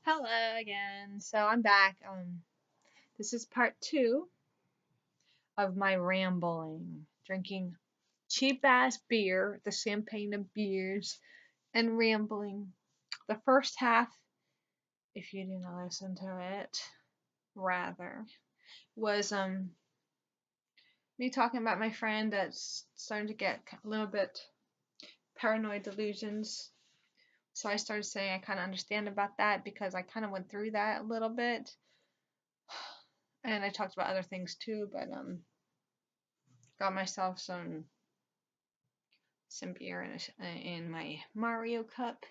Hello again. So I'm back. This is part two of my rambling, drinking cheap ass beer, the champagne of beers, and rambling. The first half, if you didn't listen to it, rather, was me talking about my friend that's starting to get a little bit paranoid delusions. So I started saying I kind of understand about that because I kind of went through that a little bit, and I talked about other things too, but got myself some beer in my Mario cup.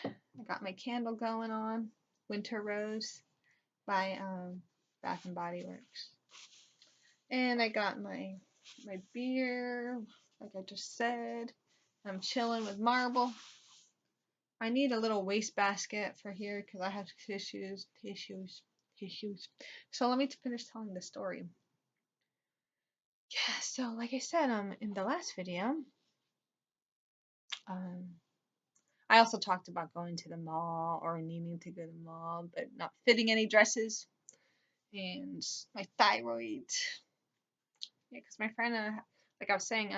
I got my candle going on, Winter Rose by Bath and Body Works, and I got my beer, like I just said. I'm chilling with Marble. I need a little waste basket for here because I have tissues. So let me finish telling the story. Yeah, so like I said, in the last video, um, I also talked about going to the mall or needing to go to the mall, but not fitting any dresses and my thyroid. Yeah, because my friend, like I was saying,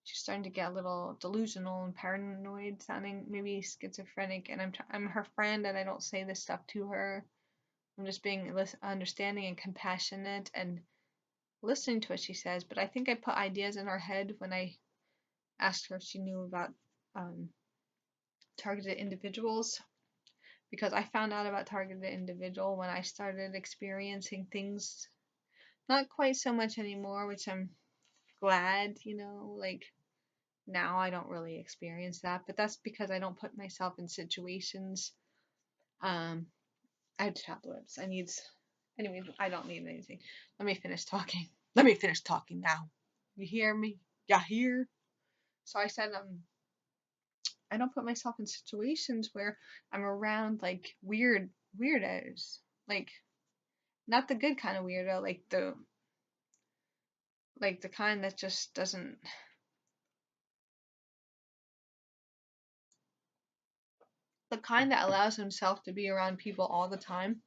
she's starting to get a little delusional and paranoid sounding, maybe schizophrenic, and I'm her friend, and I don't say this stuff to her. I'm just being understanding and compassionate and listening to what she says. But I think I put ideas in her head when I asked her if she knew about um, targeted individuals, because I found out about targeted individual when I started experiencing things, not quite so much anymore, which I'm glad, like now I don't really experience that, but that's because I don't put myself in situations. um I have chapped lips. Anyway, I don't need anything. Let me finish talking now. You hear me? Yeah, here. So I said, I don't put myself in situations where I'm around like weirdos, like not the good kind of weirdo, like the kind that just doesn't, the kind that allows himself to be around people all the time.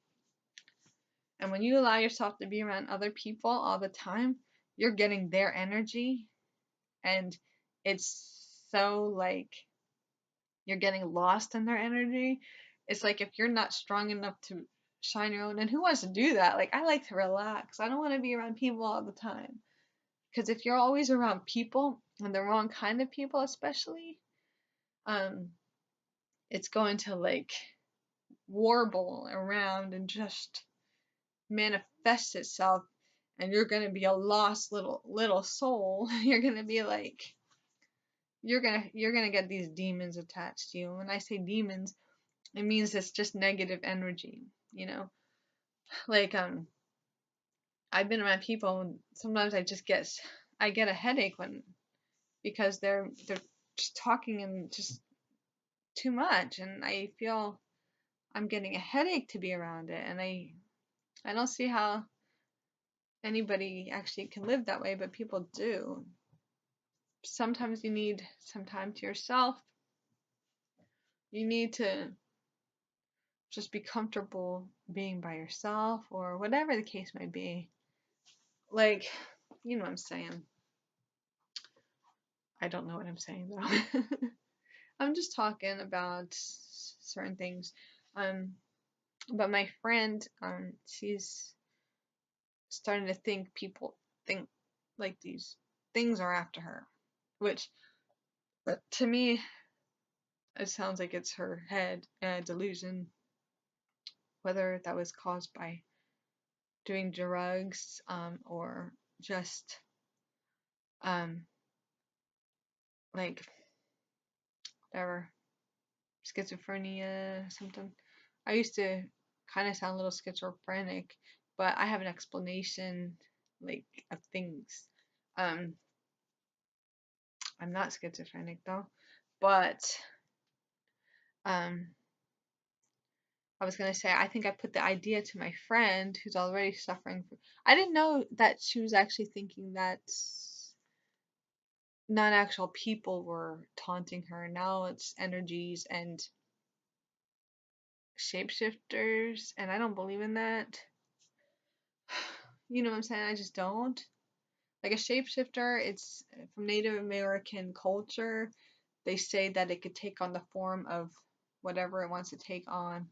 And when you allow yourself to be around other people all the time, you're getting their energy, and it's so like you're getting lost in their energy. It's like if you're not strong enough to shine your own, and who wants to do that? Like I like to relax. I don't want to be around people all the time. Because if you're always around people, and the wrong kind of people especially, um, it's going to like warble around and just manifest itself, and you're gonna be a lost little soul. You're gonna be like you're gonna get these demons attached to you. When I say demons, it means it's just negative energy, you know? Like I've been around people and sometimes I get a headache when because they're just talking and just too much, and I feel I'm getting a headache to be around it, and I don't see how anybody actually can live that way, but people do. Sometimes you need some time to yourself. You need to just be comfortable being by yourself or whatever the case might be. Like, you know what I'm saying. I don't know what I'm saying though. I'm just talking about certain things. Um, but my friend, she's starting to think people think like these things are after her, which, but to me, it sounds like it's her head delusion, whether that was caused by doing drugs, or just um, like whatever, schizophrenia, something. I used to kind of sound a little schizophrenic, but I have an explanation like of things. Um, I'm not schizophrenic though, but um, I was gonna say I think I put the idea to my friend who's already suffering from. I didn't know that she was actually thinking that not actual people were taunting her. Now it's energies, and shapeshifters, and I don't believe in that. You know what I'm saying? I just don't. Like a shapeshifter, it's from Native American culture. They say that it could take on the form of whatever it wants to take on.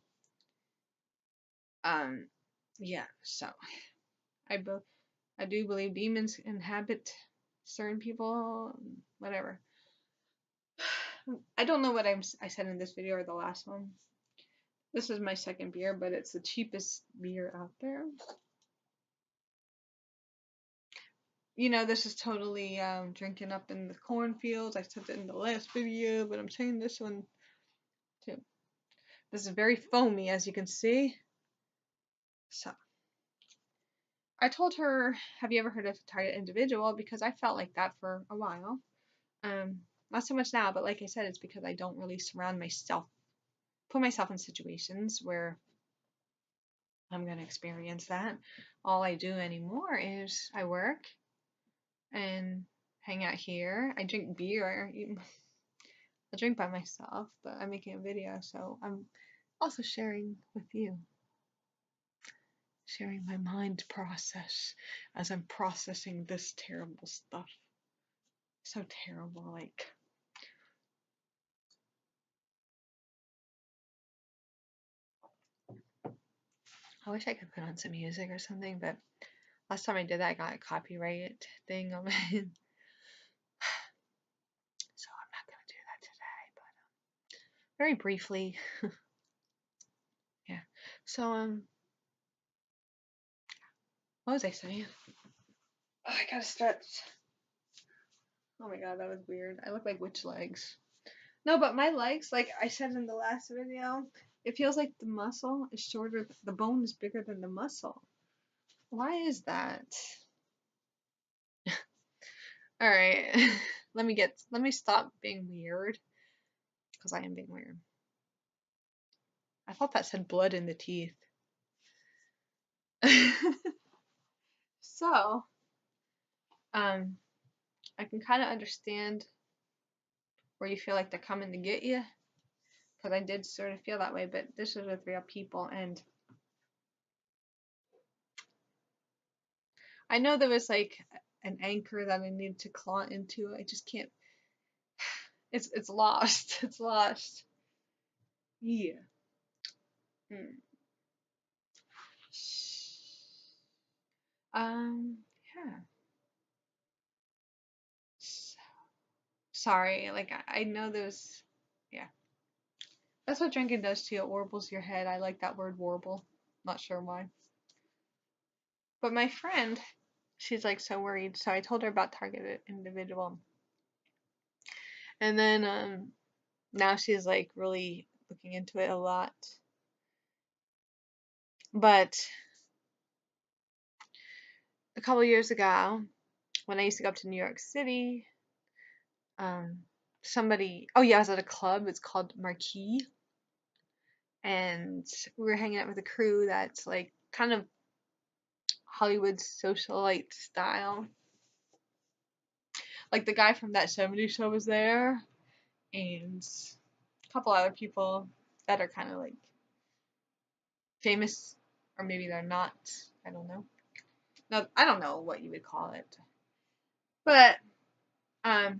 Um, yeah, so I I do believe demons inhabit certain people, whatever. I don't know what I said in this video or the last one. This is my second beer, but it's the cheapest beer out there. You know, this is totally drinking up in the cornfields. I said it in the last video, but I'm saying this one too. This is very foamy, as you can see. So, I told her, have you ever heard of target individual? Because I felt like that for a while. Not so much now, but like I said, it's because I don't really put myself in situations where I'm going to experience that. All I do anymore is I work and hang out here. I drink beer. I drink by myself, but I'm making a video, so I'm also sharing with you. Sharing my mind process as I'm processing this terrible stuff. So terrible, like. I wish I could put on some music or something, but last time I did that, I got a copyright thing on my. So I'm not gonna do that today, but very briefly. Yeah. So what was I saying? Oh, I gotta stretch. Oh my god, that was weird. I look like witch legs. No, but my legs, like I said in the last video, it feels like the muscle is shorter. The bone is bigger than the muscle. Why is that? All right. Let me stop being weird, because I am being weird. I thought that said blood in the teeth. So, I can kind of understand where you feel like they're coming to get you, because I did sort of feel that way, but this is with real people, and I know there was like an anchor that I needed to claw into. I just can't. It's lost. It's lost. Yeah. Hmm. Yeah. Sorry. Like I know there's. Yeah. That's what drinking does to you. It warbles your head. I like that word warble. Not sure why. But my friend, she's like so worried. So I told her about targeted individual. And then now she's like really looking into it a lot. But a couple years ago, when I used to go up to New York City, somebody, oh yeah, I was at a club. It's called Marquee, and we were hanging out with a crew that's like kind of Hollywood socialite style. Like the guy from that '70s show was there, and a couple other people that are kind of like famous, or maybe they're not. I don't know. No, I don't know what you would call it. But I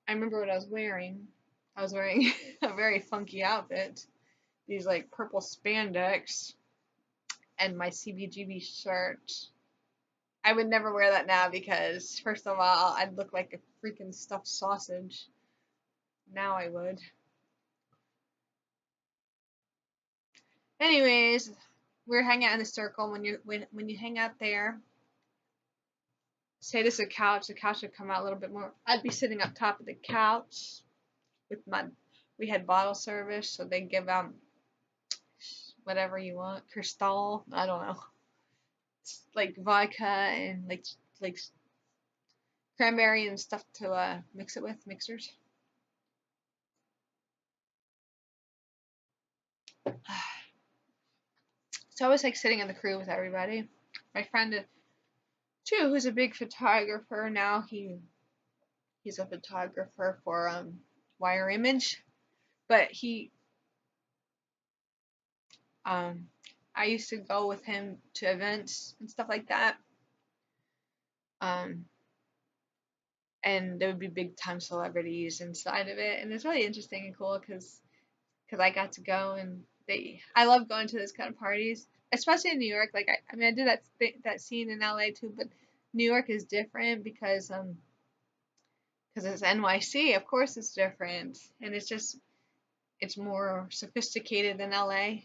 remember what I was wearing. I was wearing a very funky outfit. These like purple spandex and my CBGB shirt. I would never wear that now because first of all, I'd look like a freaking stuffed sausage. Now I would. Anyways, we're hanging out in a circle. When you hang out there, say this is a couch, the couch would come out a little bit more. I'd be sitting up top of the couch with we had bottle service, so they give out whatever you want, Cristal, I don't know, like vodka and like cranberry and stuff to mix it with, mixers. So I was like sitting in the crew with everybody. My friend too, who's a big photographer now. He's a photographer for Wire Image, but I used to go with him to events and stuff like that. Um, and there would be big time celebrities inside of it, and it's really interesting and cool because I got to go and I love going to those kind of parties, especially in New York. Like I mean I did that scene in LA too, but New York is different because it's NYC. Of course it's different, and it's more sophisticated than LA.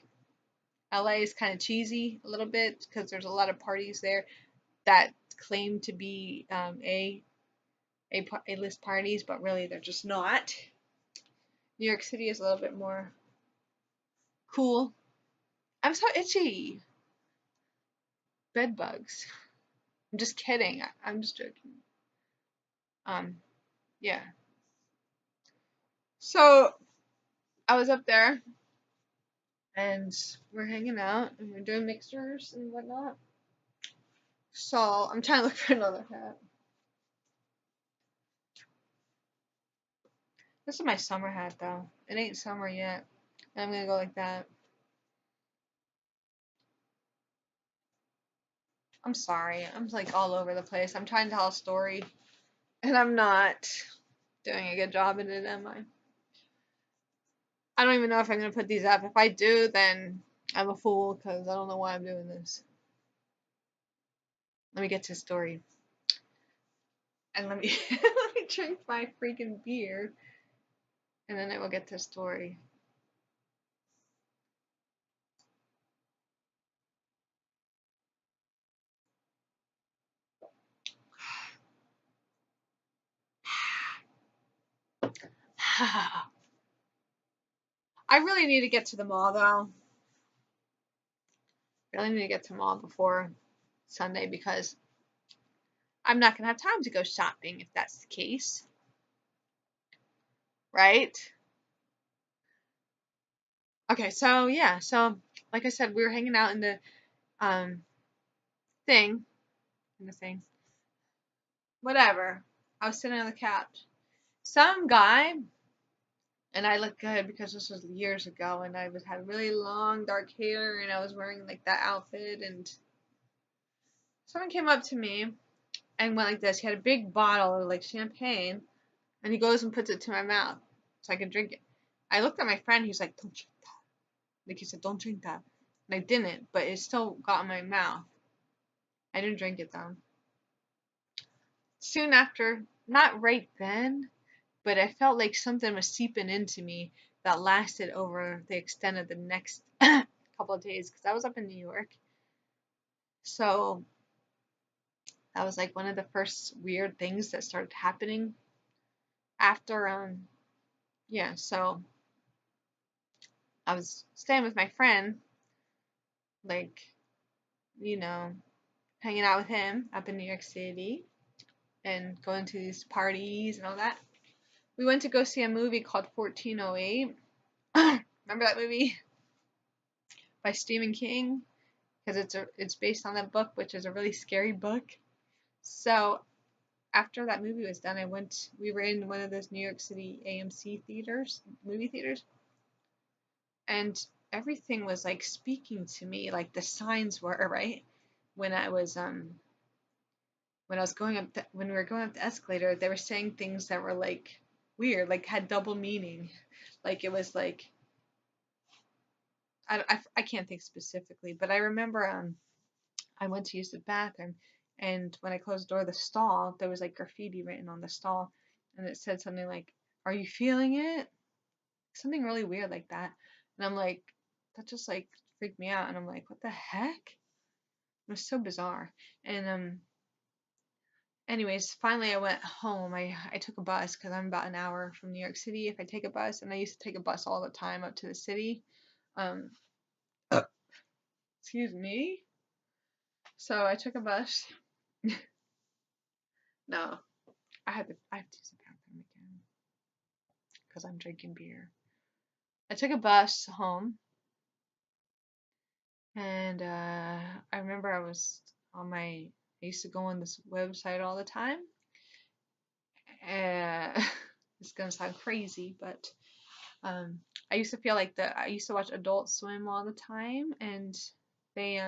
LA is kind of cheesy a little bit because there's a lot of parties there that claim to be A-list parties, but really they're just not. New York City is a little bit more cool. I'm so itchy. Bed bugs. I'm just kidding. I'm just joking. Um, yeah. So I was up there and we're hanging out and we're doing mixers and whatnot. So I'm trying to look for another hat. This is my summer hat though. It ain't summer yet. And I'm gonna go like that. I'm sorry. I'm like all over the place. I'm trying to tell a story and I'm not doing a good job at it, am I? I don't even know if I'm gonna put these up. If I do, then I'm a fool because I don't know why I'm doing this. Let me get to the story. And let me let me drink my freaking beer. And then I will get to the story. I really need to get to the mall though. Really need to get to the mall before Sunday because I'm not gonna have time to go shopping if that's the case. Right? Okay, so yeah, so like I said, we were hanging out in the um thing in the thing. Whatever. I was sitting on the couch. Some guy, and I looked good because this was years ago and had really long dark hair and I was wearing like that outfit, and someone came up to me and went like this. He had a big bottle of like champagne and he goes and puts it to my mouth so I could drink it. I looked at my friend, he's like, "Don't drink that." Like he said, "Don't drink that." And I didn't, but it still got in my mouth. I didn't drink it though. Soon after, not right then, but I felt like something was seeping into me that lasted over the extent of the next couple of days because I was up in New York. So that was like one of the first weird things that started happening after yeah, so I was staying with my friend, like, you know, hanging out with him up in New York City and going to these parties and all that. We went to go see a movie called 1408. Remember that movie by Stephen King? Because it's based on that book, which is a really scary book. So after that movie was done, we were in one of those New York City AMC theaters, movie theaters, and everything was like speaking to me, like the signs were, right? When I was going up when we were going up the escalator, they were saying things that were like weird, like had double meaning. Like it was like I can't think specifically, but I remember I went to use the bathroom, and when I closed the door of the stall, there was like graffiti written on the stall, and it said something like, "Are you feeling it?" Something really weird like that. And I'm like, that just like freaked me out, and I'm like, what the heck? It was so bizarre. And anyways, finally I went home. I took a bus because I'm about an hour from New York City if I take a bus, and I used to take a bus all the time up to the city. Um, excuse me. So I took a bus. No, I have to use the bathroom again because I'm drinking beer. I took a bus home, and I remember I used to go on this website all the time. Uh, it's gonna sound crazy, but I used to feel like I used to watch Adult Swim all the time, and they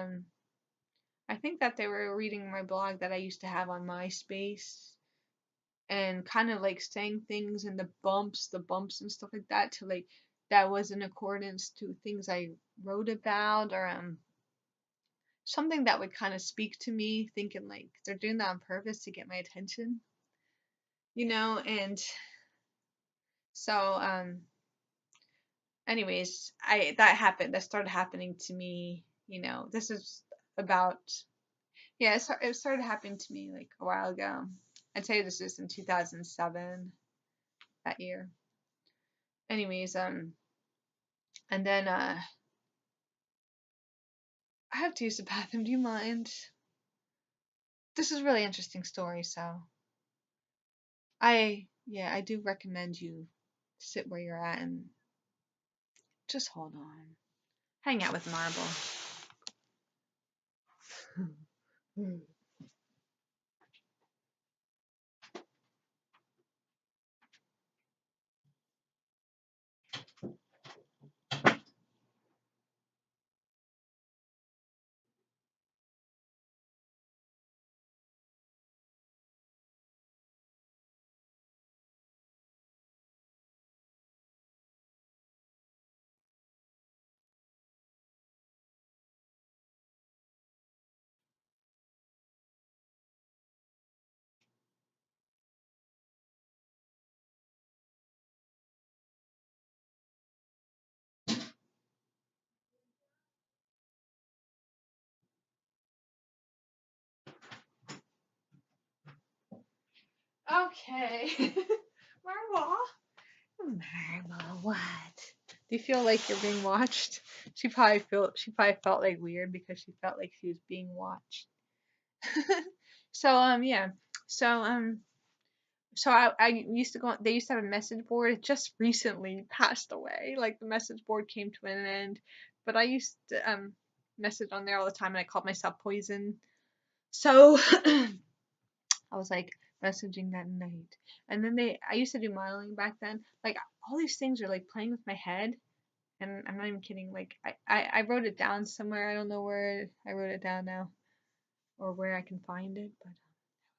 I think that they were reading my blog that I used to have on MySpace, and kind of like saying things in the bumps and stuff like that, to like that was in accordance to things I wrote about, or something that would kind of speak to me, thinking like they're doing that on purpose to get my attention, and so anyways, that started happening to me, this is about, yeah, it started happening to me like a while ago. I'd say this is in 2007, that year. Anyways, and then I have to use the bathroom. Do you mind? This is a really interesting story, so I do recommend you sit where you're at and just hold on. Hang out with Marble. Okay. Marble. Marble, what? Do you feel like you're being watched? She probably felt like weird because she felt like she was being watched. So yeah. So I used to go, they used to have a message board. It just recently passed away. Like the message board came to an end. But I used to message on there all the time, and I called myself Poison. So I was like messaging that night. And then I used to do modeling back then. Like all these things are like playing with my head. And I'm not even kidding. Like I wrote it down somewhere. I don't know where I wrote it down now, or where I can find it, but I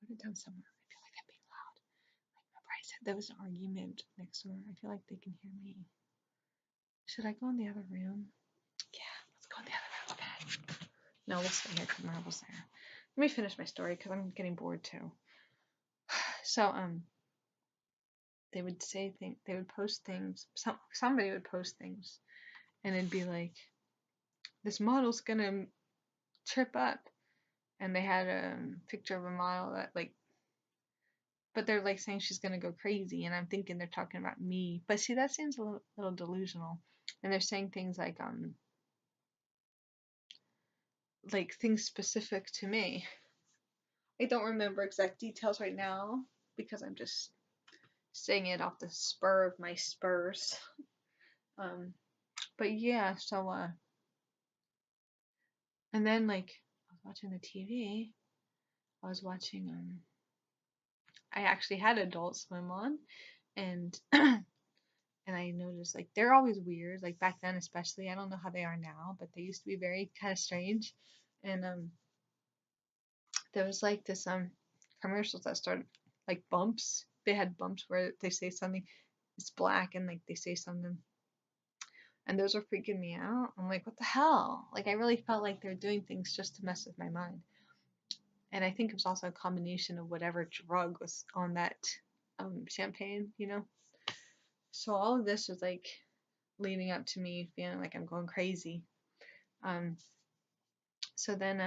wrote it down somewhere. I feel like I'm being loud. Like remember I said there was an argument next door. I feel like they can hear me. Should I go in the other room? Yeah, let's go in the other room. Okay. No, we'll stay here because Marble's there. Let me finish my story because I'm getting bored too. So they would say things, they would post things, somebody would post things, and it'd be like, this model's gonna trip up, and they had a picture of a model that like, but they're like saying she's gonna go crazy, and I'm thinking they're talking about me, but see, that seems a little delusional. And they're saying things like things specific to me. I don't remember exact details right now because I'm just saying it off the spur of my spurs. um but yeah, so and then like I was watching the TV. I was watching I actually had Adult Swim on, and and I noticed like they're always weird, like back then especially. I don't know how they are now, but they used to be very kind of strange. And there was like this commercials that started like bumps. They had bumps where they say something, it's black, and like they say something, and those were freaking me out. I'm like, what the hell? Like I really felt like they're doing things just to mess with my mind. And I think it was also a combination of whatever drug was on that champagne, So all of this was like leading up to me feeling like I'm going crazy. Um, so then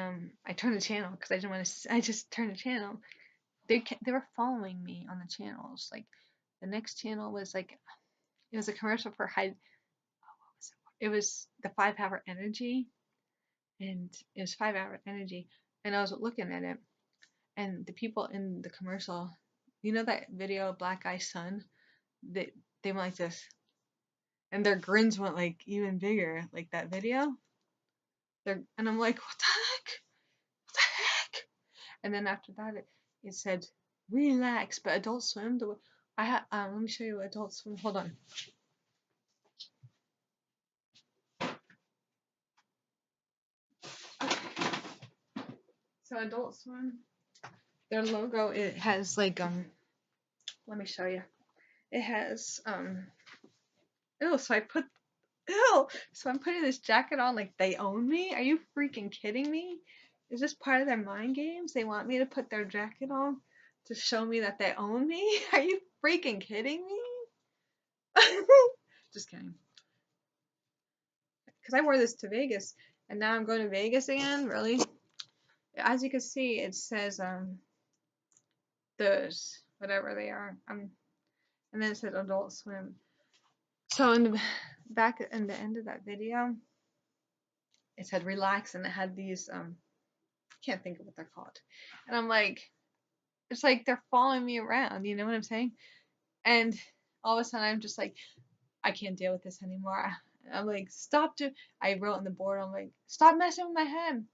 I turned the channel because I didn't want to. I just turned the channel. They were following me on the channels. Like the next channel was like, it was a commercial for high. What was it? It was the 5 Hour Energy, and it was 5 Hour Energy, and I was looking at it, and the people in the commercial, that video Black Eye Sun, they went like this, and their grins went like even bigger, like that video. And I'm like, what the heck? What the heck? And then after that, it said relax, but Adult Swim. I had let me show you Adult Swim. Hold on. So Adult Swim, their logo, it has like let me show you. It has ew, so I put ew, so I'm putting this jacket on like they own me? Are you freaking kidding me? Is this part of their mind games? They want me to put their jacket on to show me that they own me? Are you freaking kidding me? Just kidding. Because I wore this to Vegas and now I'm going to Vegas again, really? As you can see, it says those, whatever they are. And then it says Adult Swim. So in the back in the end of that video, it said relax, and it had these I can't think of what they're called. And I'm like, it's like they're following me around, you know what I'm saying? And all of a sudden I'm just like, I can't deal with this anymore. I'm like, I wrote on the board, I'm like, stop messing with my head.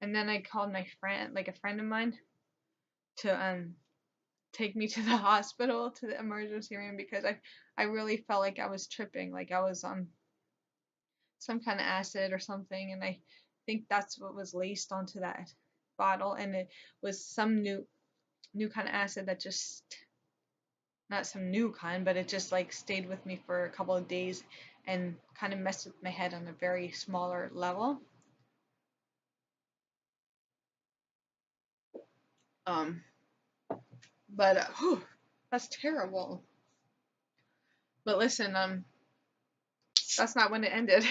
And then I called my friend, like a friend of mine, to take me to the hospital, to the emergency room, because I really felt like I was tripping, like I was on some kind of acid or something, and I think that's what was laced onto that bottle, and it was some new kind of acid that just, not some new kind, but it just like stayed with me for a couple of days and kind of messed with my head on a very smaller level. Um, but that's terrible. But listen, that's not when it ended.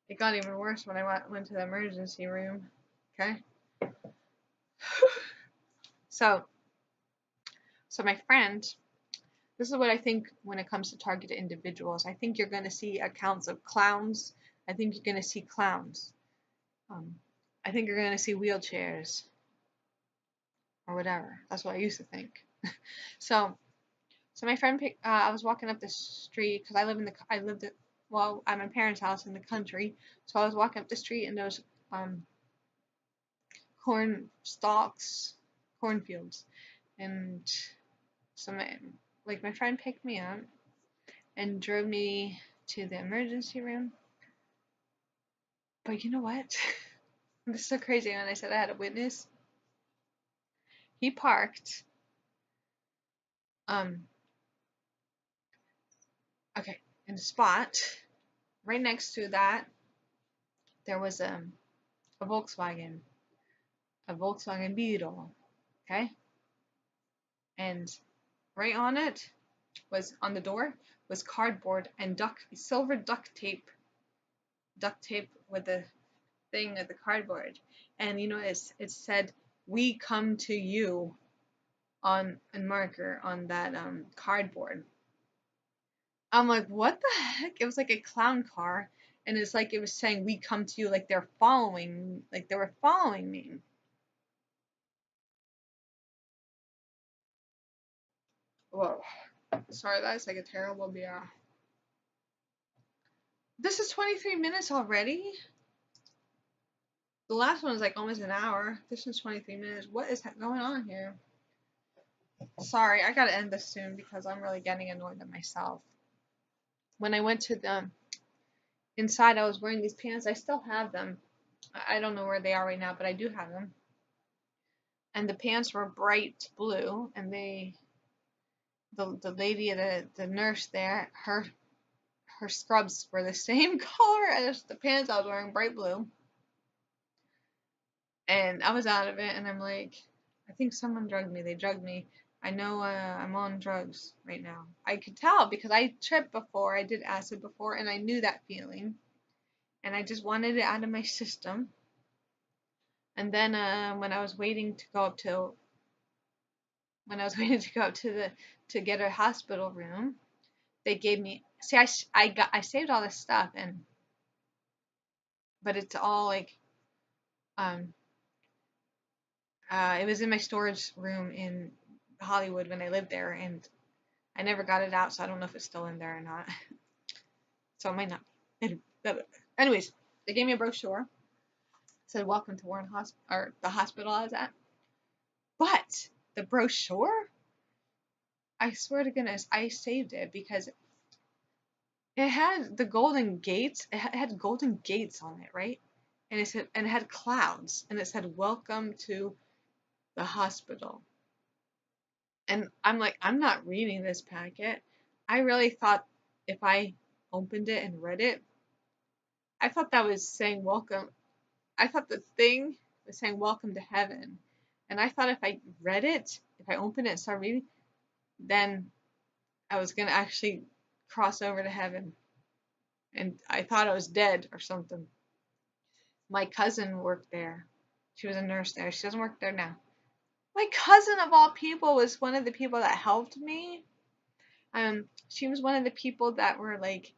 It got even worse when I went to the emergency room. Okay. So my friend, this is what I think when it comes to targeted individuals. I think you're going to see accounts of clowns. I think you're going to see clowns. I think you're going to see wheelchairs or whatever. That's what I used to think. So my friend, I was walking up the street because I lived at my parents' house in the country. So I was walking up the street and there was corn stalks, cornfields, and so my friend picked me up and drove me to the emergency room. But you know what? This is so crazy. When I said I had a witness, he parked. Okay, in the spot right next to that, there was a Volkswagen, Beetle. Okay, and right on it was on the door was cardboard and silver duct tape with the thing of the cardboard, and you know it said "We come to you" on a marker on that cardboard. I'm like, what the heck? It was like a clown car, and it's like it was saying "We come to you," like they were following me. Whoa, sorry, that's like a terrible BR. This is 23 minutes already. The last one was like almost an hour. This is 23 minutes. What is going on here? Sorry, I gotta end this soon because I'm really getting annoyed at myself. When I went to the inside, I was wearing these pants. I still have them. I don't know where they are right now, but I do have them. And the pants were bright blue, and the lady, the nurse there, her scrubs were the same color as the pants I was wearing, bright blue. And I was out of it, and I'm like, I think someone drugged me. They drugged me. I know I'm on drugs right now. I could tell because I tripped before. I did acid before, and I knew that feeling. And I just wanted it out of my system. And then when I was waiting to go up to to get a hospital room, they gave me. See, I saved all this stuff, but it's all like it was in my storage room in Hollywood when I lived there, and I never got it out, so I don't know if it's still in there or not. So it might not. Anyways, they gave me a brochure. It said "Welcome to Warren Hospital," or the hospital I was at. But the brochure, I swear to goodness, I saved it because it had the Golden Gates. It had Golden Gates on it, right? and it had clouds, and it said "Welcome to the hospital." And I'm like, I'm not reading this packet. I really thought if I opened it and read it, I thought that was saying welcome. I thought the thing was saying welcome to heaven. And I thought if I read it, if I opened it and started reading, then I was going to actually cross over to heaven. And I thought I was dead or something. My cousin worked there. She was a nurse there. She doesn't work there now. My cousin of all people was one of the people that helped me. She was one of the people that were like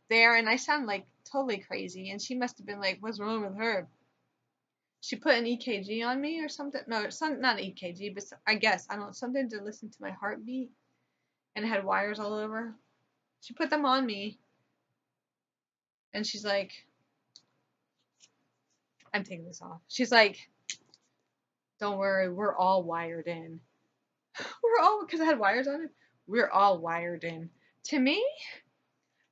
there, and I sound like totally crazy, and she must have been like, what's wrong with her? She put an EKG on me or something. No, it's not EKG, but I guess, I don't know, something to listen to my heartbeat, and it had wires all over. She put them on me, and she's like, I'm taking this off. She's like, don't worry, we're all wired in. We're all, because I had wires on it, we're all wired in. To me,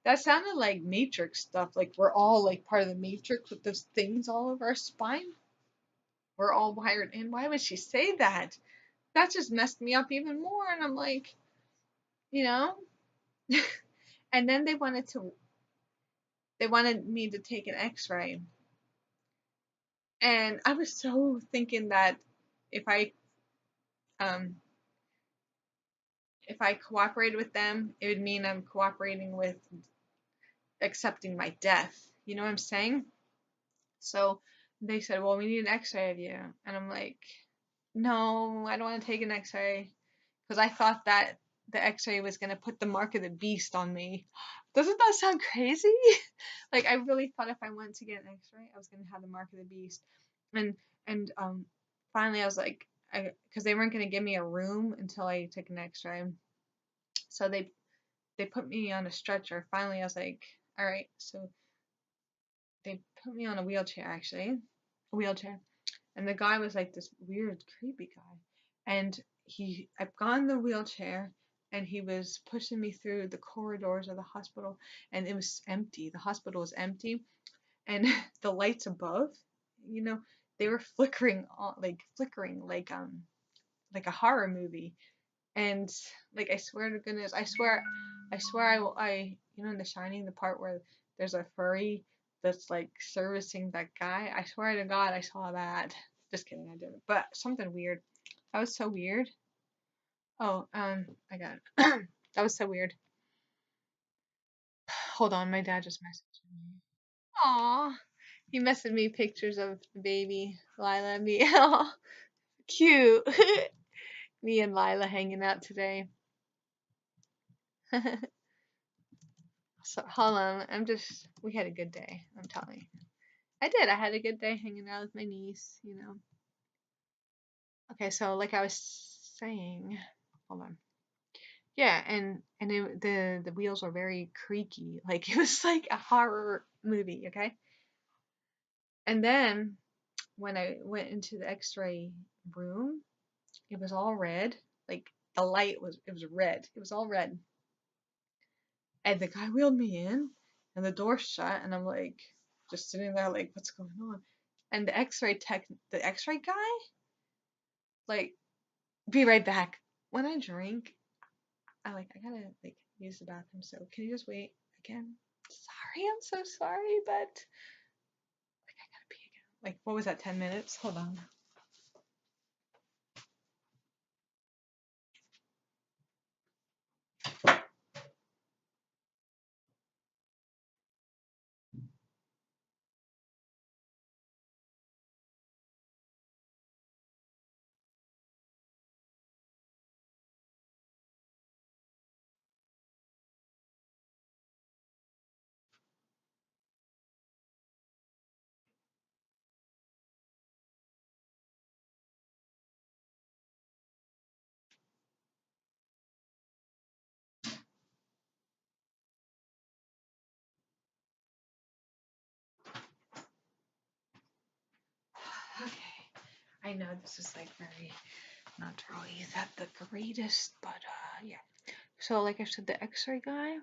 that sounded like Matrix stuff. Like we're all like part of the Matrix with those things all over our spine. We're all wired in. Why would she say that? That just messed me up even more. And I'm like, you know? And then they wanted me to take an x-ray. And I was so thinking that if I um if I cooperated with them, it would mean I'm cooperating with accepting my death. You know what I'm saying? So they said, well, we need an x-ray of you. And I'm like, no, I don't want to take an x-ray. Because I thought that the x-ray was going to put the mark of the beast on me. Doesn't that sound crazy? Like, I really thought if I went to get an x-ray, I was going to have the mark of the beast. And finally I was like, because they weren't going to give me a room until I took an x-ray. So they put me on a stretcher. Finally I was like, all right. So they put me on a wheelchair, actually. A wheelchair. And the guy was like this weird, creepy guy. And I've gone in the wheelchair, and he was pushing me through the corridors of the hospital, and it was empty. The hospital was empty, and the lights above, you know, they were flickering like a horror movie. And like, I swear to goodness, I in The Shining, the part where there's a furry that's like servicing that guy, I swear to God I saw that. Just kidding, I didn't. But something weird. That was so weird. Oh, I got it. That was so weird. Hold on, my dad just messaged me. Aw. He messaged me pictures of the baby, Lila, me. Aw, cute. Me and Lila hanging out today. So hold on, we had a good day, I'm telling you. I did. I had a good day hanging out with my niece, you know. Okay, so like I was saying, hold on. Yeah, and the wheels were very creaky, like it was like a horror movie, okay? And then when I went into the X-ray room, it was all red. Like the light it was red. It was all red. And the guy wheeled me in, and the door shut, and I'm like just sitting there like, what's going on? And the X-ray guy, like, be right back. When I drink, I gotta like use the bathroom, so can you just wait again? Sorry, I'm so sorry, but like I gotta pee again. Like, what was that, 10 minutes? Hold on. Okay. I know this is like very not really that the greatest, but yeah. So like I said, the X-ray guy,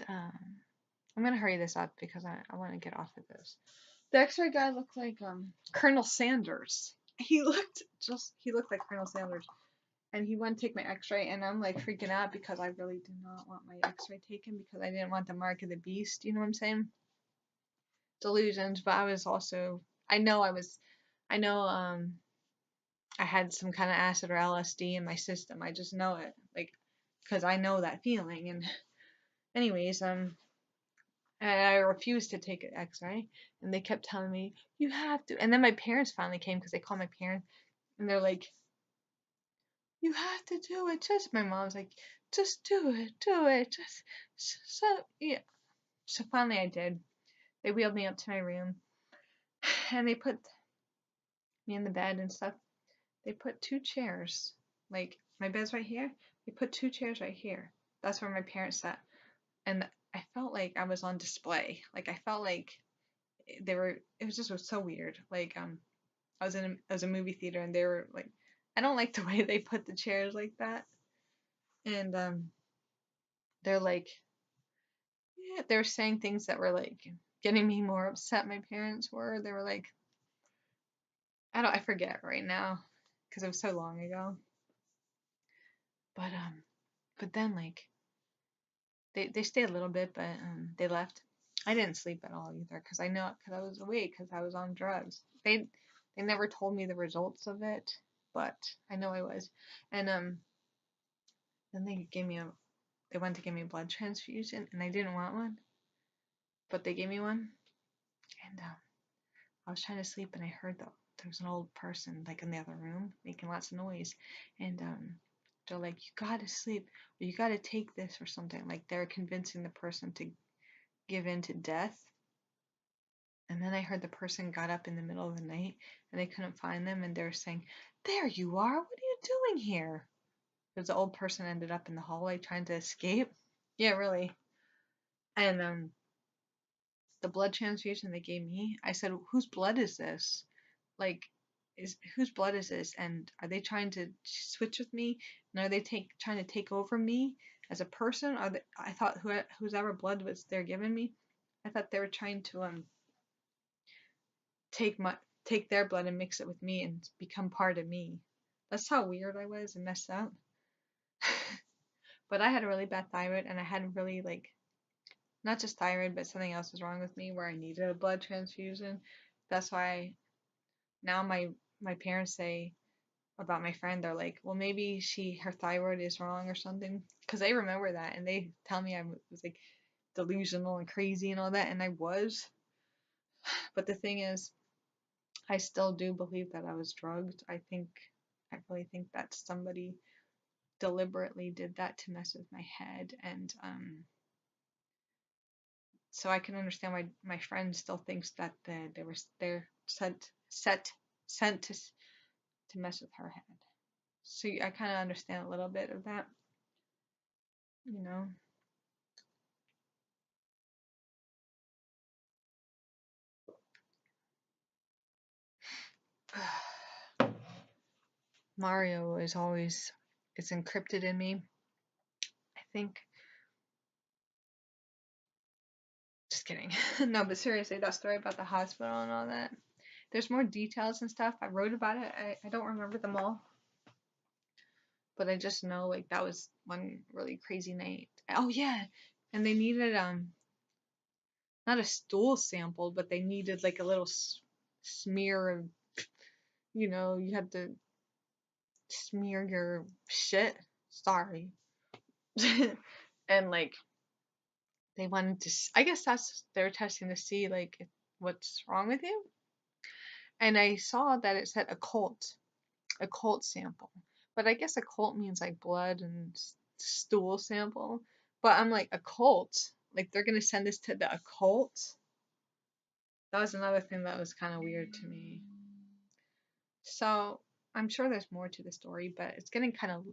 um, I'm gonna hurry this up because I want to get off of this. The X-ray guy looked like Colonel Sanders. He looked like Colonel Sanders. And he went to take my X-ray, and I'm like freaking out because I really did not want my X-ray taken because I didn't want the mark of the beast. You know what I'm saying? Delusions, but I was also I know I had some kind of acid or LSD in my system. I just know it, like, because I know that feeling. And anyways, and I refused to take an X-ray, and they kept telling me you have to. And then my parents finally came because they called my parents, and they're like, you have to do it. Just my mom's like, just do it. Just so yeah. So finally I did. They wheeled me up to my room, and they put me in the bed and stuff. They put two chairs, like my bed's right here. They put two chairs right here. That's where my parents sat, and I felt like I was on display. Like I felt like they were. It was just so weird. Like I was a movie theater, and they were like, I don't like the way they put the chairs like that, and they're like, yeah, they were saying things that were like getting me more upset. My parents were. They were like, I forget right now because it was so long ago. But then like they stayed a little bit, but they left. I didn't sleep at all either because I was awake because I was on drugs. They never told me the results of it, but I know I was. And then they wanted to give me a blood transfusion, and I didn't want one, but they gave me one. And I was trying to sleep, and I heard that there was an old person like in the other room making lots of noise, and they're like, "You gotta sleep, or you gotta take this or something." Like they're convincing the person to give in to death. And then I heard the person got up in the middle of the night, and they couldn't find them, and they were saying, "There you are! What are you doing here?" Because the old person ended up in the hallway trying to escape. Yeah, really. And the blood transfusion they gave me, I said, "Whose blood is this? Like, is whose blood is this? And are they trying to switch with me? And are they trying to take over me as a person? I thought whoever blood was they're giving me, I thought they were trying to take their blood and mix it with me and become part of me. That's how weird I was and messed up. But I had a really bad thyroid, and I had really like not just thyroid, but something else was wrong with me where I needed a blood transfusion. That's why now my parents say about my friend, they're like, well, maybe her thyroid is wrong or something, because they remember that, and they tell me I was like delusional and crazy and all that, and I was. But the thing is, I still do believe that I was drugged. I really think that somebody deliberately did that to mess with my head, and so I can understand why my friend still thinks that they're sent to mess with her head. So I kind of understand a little bit of that, you know. Mario is always, it's encrypted in me. I think. Just kidding. No, but seriously, that story about the hospital and all that. There's more details and stuff. I wrote about it. I don't remember them all. But I just know like that was one really crazy night. Oh yeah. And they needed not a stool sample, but they needed like a little smear of, you had to smear your shit. Sorry. And like they wanted to, I guess they're testing to see like what's wrong with you. And I saw that it said a cult sample. But I guess a cult means like blood and stool sample. But I'm like, a cult? Like they're gonna send this to the occult? That was another thing that was kind of weird to me. So I'm sure there's more to the story, but it's getting kind of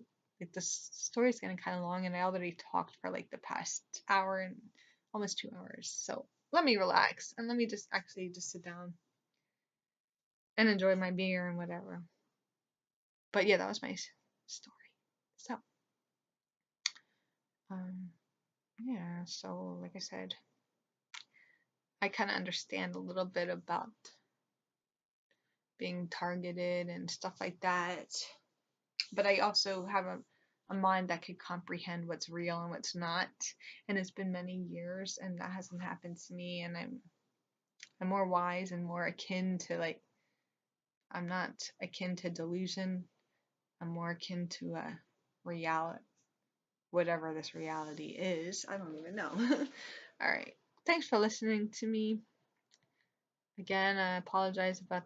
like the story's getting kind of long, and I already talked for like the past hour and almost 2 hours. So let me relax and let me just actually just sit down and enjoy my beer and whatever. But yeah, that was my story. So um yeah, so like I said, I kind of understand a little bit about being targeted and stuff like that. But I also have a mind that could comprehend what's real and what's not. And it's been many years and that hasn't happened to me, and I'm more wise and more akin to, like, I'm not akin to delusion. I'm more akin to a reality, whatever this reality is. I don't even know. All right. Thanks for listening to me. Again, I apologize about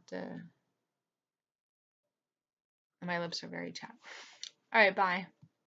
my lips are very chapped. All right, bye.